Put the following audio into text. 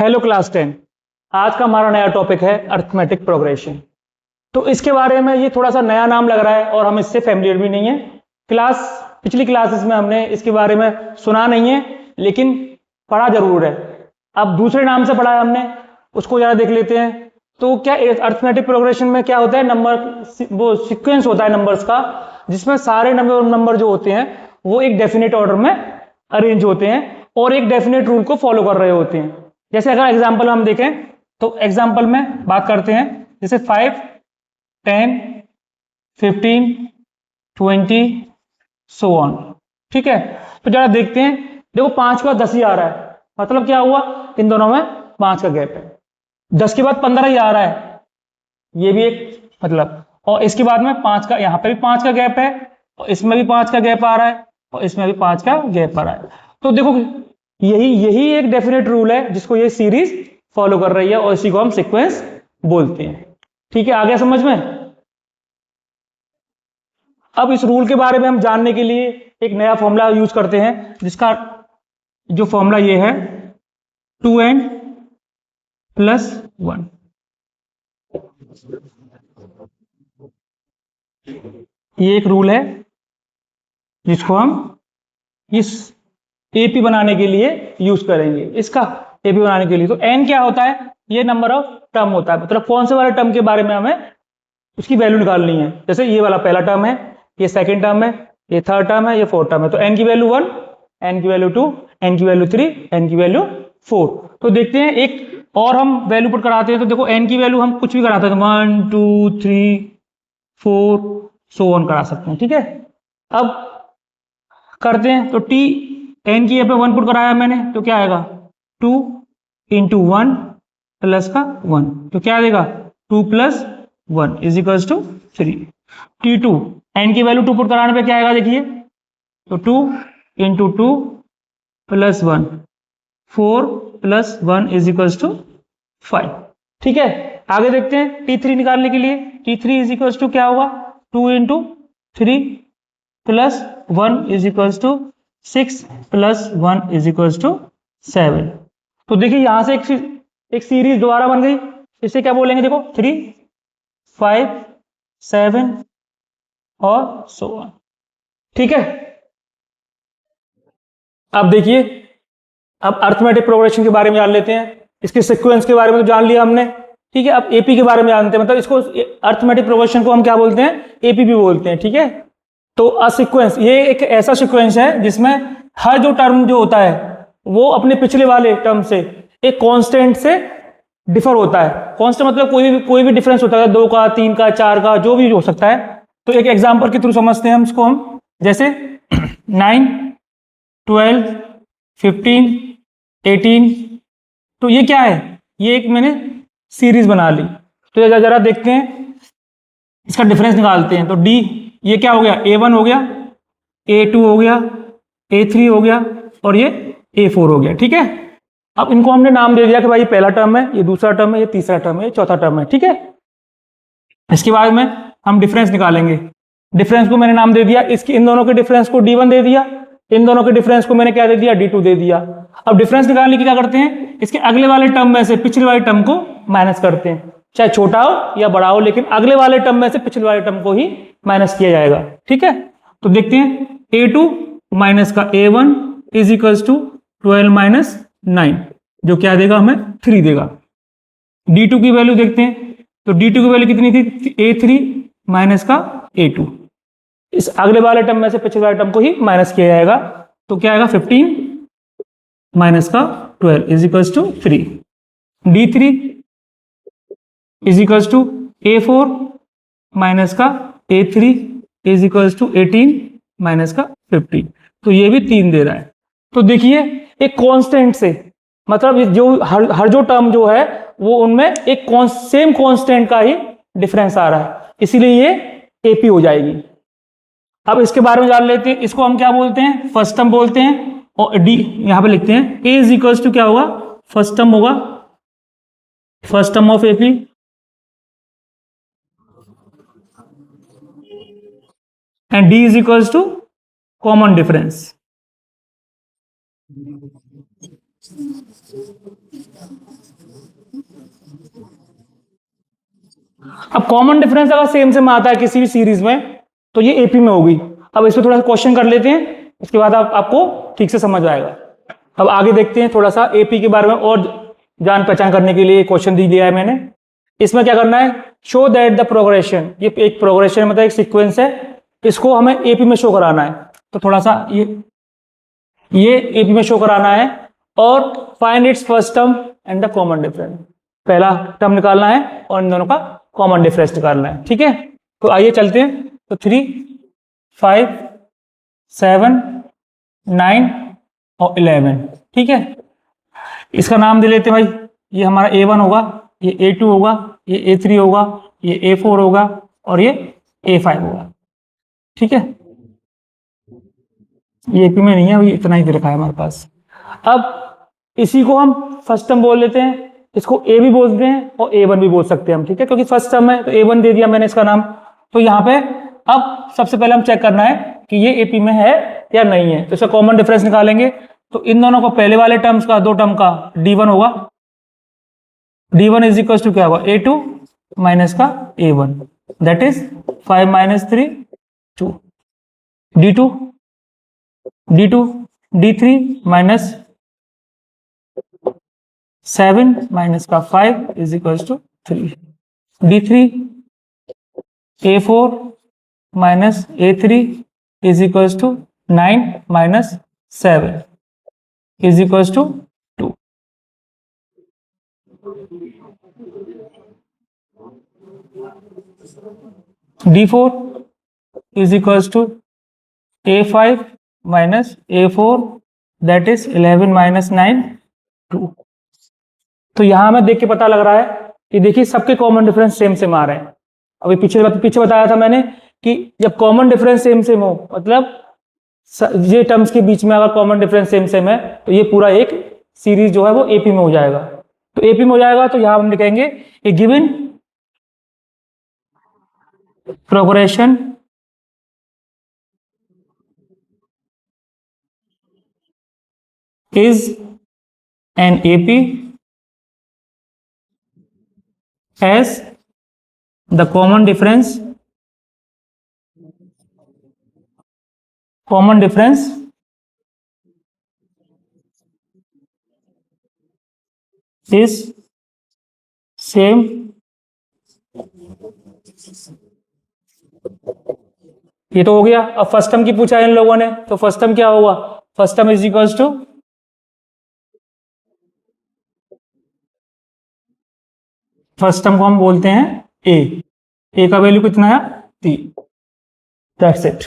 Hello class 10। आज का हमारा नया टॉपिक है अरिथमेटिक प्रोग्रेशन। तो इसके बारे में ये थोड़ा सा नया नाम लग रहा है और हम इससे फैमिलियर भी नहीं है। पिछली क्लासेस में हमने इसके बारे में सुना नहीं है, लेकिन पढ़ा जरूर है। अब दूसरे नाम से पढ़ा है हमने, उसको जरा देख लेते हैं। तो क्या अरिथमेटिक प्रोग्रेशन में क्या होता है, नंबर वो सीक्वेंस होता है नंबर्स का, जिसमें सारे नंबर जो होते हैं वो एक डेफिनेट ऑर्डर में अरेंज होते हैं और एक डेफिनेट रूल को फॉलो कर रहे होते हैं। जैसे अगर एग्जाम्पल हम देखें तो एग्जाम्पल में बात करते हैं, जैसे 5, 10, 15, 20 सो ऑन। ठीक है, तो जरा देखते हैं। देखो 5 के बाद 10 ही आ रहा है, मतलब क्या हुआ, इन दोनों में 5 का गैप है। 10 के बाद 15 ही आ रहा है, ये भी एक मतलब, और इसके बाद में 5 का, यहां पे भी 5 का गैप है और इसमें भी 5 का गैप आ रहा है और इसमें भी 5 का गैप आ रहा है। तो देखो यही एक डेफिनेट रूल है जिसको ये सीरीज फॉलो कर रही है और इसी को हम सीक्वेंस बोलते हैं। ठीक है, आ गया समझ में। अब इस रूल के बारे में हम जानने के लिए एक नया फॉर्मूला यूज करते हैं, जिसका जो फॉर्मूला ये है 2n + 1। ये एक रूल है जिसको हम इस एपी बनाने के लिए यूज करेंगे। इसका एपी बनाने के लिए तो n क्या होता है, ये नंबर ऑफ टर्म होता है, मतलब कौन से वाले टर्म के बारे में हमें उसकी वैल्यू निकालनी है। जैसे ये वाला पहला टर्म है, ये सेकंड टर्म है, ये थर्ड टर्म है, ये फोर्थ टर्म है। तो n की वैल्यू 1, n की वैल्यू 2, n की वैल्यू 3, n की वैल्यू 4। तो देखते हैं एक और हम वैल्यू पुट कराते हैं। तो देखो n की वैल्यू हम कुछ भी कराते हैं, 1 2 3 4 सो ऑन करा सकते हैं। ठीक है, अब करते हैं। तो t n की यहाँ पे 1 पुट कराया मैंने, तो क्या आएगा 2 × 1 प्लस का 1, तो क्या आएगा 2 + 1 = 3। t2 n की वैल्यू 2 पुट कराने पे क्या आएगा, देखिए, तो 2 × 2 + 1, 4 + 1 = 5। ठीक है, आगे देखते हैं t3 निकालने के लिए। t3 = क्या होगा, 2 × 3 + 1 = 6 + 1 = 7। तो देखिए यहां से एक सीरीज दोबारा बन गई। इसे क्या बोलेंगे, देखो 3, 5, 7 और सो ऑन। ठीक है, अब देखिए, अब अरिथमेटिक प्रोग्रेशन के बारे में जान लेते हैं। इसके सीक्वेंस के बारे में तो जान लिया हमने। ठीक है, अब एपी के बारे में जानते हैं, मतलब इसको अरिथमेटिक प्रोग्रेशन को हम क्या बोलते हैं, एपी भी बोलते हैं। ठीक है, तो अ सीक्वेंस ये एक ऐसा सीक्वेंस है जिसमें हर जो टर्म जो होता है वो अपने पिछले वाले टर्म से एक कांस्टेंट से डिफर होता है। कांस्टेंट मतलब कोई भी डिफरेंस होता है, 2 का, 3 का, 4 का, जो भी हो सकता है। तो एक एग्जांपल के थ्रू समझते हैं हम इसको। हम जैसे 9, 12, 15, 18, तो ये क्या है, ये एक मैंने सीरीज बना ली। तो जरा देखते हैं, इसका डिफरेंस निकालते हैं। तो डी, ये क्या हो गया, A1 हो गया, A2 हो गया, A3 हो गया और ये A4 हो गया। ठीक है, अब इनको हमने नाम दे दिया कि भाई पहला टर्म है, ये दूसरा टर्म है, ये तीसरा टर्म है, ये चौथा टर्म है। ठीक है, इसके बाद में हम डिफरेंस निकालेंगे। डिफरेंस को मैंने नाम दे दिया, इसकी इन दोनों के डिफरेंस को D1 दे दिया, इन दोनों के डिफरेंस को मैंने क्या दे दिया, D2 दे दिया। अब डिफरेंस निकालने की क्या करते हैं, इसके अगले वाले टर्म में से पिछले वाले टर्म को माइनस करते हैं, चाहे छोटा हो या बड़ा हो, लेकिन अगले वाले टर्म में से पिछले वाले टर्म को ही माइनस किया जाएगा। ठीक है, तो देखते हैं A2 माइनस का A1 = 12 - 9, जो क्या देगा हमें 3 देगा। D2 की वैल्यू देखते हैं, तो D2 की वैल्यू कितनी थी, A3 माइनस का A2, इस अगले वाले टर्म में से पिछले वाले टर्म को ही माइनस किया जाएगा। तो क्या आएगा 15 माइनस का 12 = 3। D3 = A4 माइनस का A3 = 18 माइनस का 15, तो ये भी 3 दे रहा है। तो देखिए एक कांस्टेंट से, मतलब जो हर जो टर्म जो है वो उनमें एक सेम कांस्टेंट का ही डिफरेंस आ रहा है, इसीलिए ये एपी हो जाएगी। अब इसके बारे में जान लेते हैं, इसको हम क्या बोलते हैं, फर्स्ट टर्म बोलते हैं। और डी यहां पे लिखते हैं, ए = क्या होगा, फर्स्ट टर्म होगा, first term of AP, and D = common difference. अब कॉमन डिफरेंस अगर सेम सेम आता है किसी भी सीरीज में तो ये एपी में होगी। अब इस पर थोड़ा सा क्वेश्चन कर लेते हैं, इसके बाद आपको ठीक से समझ आएगा। अब आगे देखते हैं थोड़ा सा एपी के बारे में और जान पहचान करने के लिए क्वेश्चन दी दिया है मैंने। इसमें क्या करना है, शो दैट द प्रोग्रेशन, ये एक प्रोग्रेशन मतलब एक सीक्वेंस है, इसको हमें एपी में शो कराना है। तो थोड़ा सा ये एपी में शो कराना है और find its first term and the common difference, पहला टर्म निकालना है और इन दोनों का कॉमन डिफरेंस निकालना है। ठीक है, तो आइए चलते हैं। तो 3, 5, 7, 9 और 11। ठीक है, इसका नाम दे लेते हैं भाई, ये हमारा A1 होगा, ये A2 होगा, ये A3 होगा, ये A4 होगा और ये A5 होगा। ठीक है, ये एपी में नहीं है, अभी इतना ही दे रखा है हमारे पास। अब इसी को हम फर्स्ट टर्म बोल लेते हैं, इसको ए भी बोलते हैं और A1 भी बोल सकते हैं हम। ठीक है, क्योंकि फर्स्ट टर्म है तो A1 दे दिया मैंने इसका नाम। तो यहाँ पे अब सबसे पहले हम चेक करना है कि ये एपी में है या नहीं है, तो इसका कॉमन डिफरेंस निकालेंगे। तो इन दोनों को पहले वाले टर्म्स का, दो टर्म का D1 होगा, D1 इज इक्वल टू क्या होगा, A2 माइनस का A1, that is 5 minus 3 2, D2 D3 minus 7 minus का 5 is equal to 3, D3 A4 minus A3 is equal to 9 minus 7 is equal to 2। D4 is equal to A5 minus A4 that is 11 minus 9 2। तो यहां हमें देख के पता लग रहा है कि देखिए सबके कॉमन डिफरेंस सेम सेम आ रहे हैं। अभी पीछे बताया था मैंने कि जब कॉमन डिफरेंस सेम सेम हो, मतलब ये टर्म्स के बीच में अगर कॉमन डिफरेंस सेम सेम है तो ये पूरा एक सीरीज जो है वो एपी में हो जाएगा। तो एपी में हो जाएगा तो यहां हम लिखेंगे a given progression is an AP as the common difference is same ये तो हो गया। अब फर्स्ट टर्म की पूछा है इन लोगों ने, तो फर्स्ट टर्म क्या होगा, first term is equals to, first term को हम बोलते हैं ए का वैल्यू कितना है 3, दैट्स इट।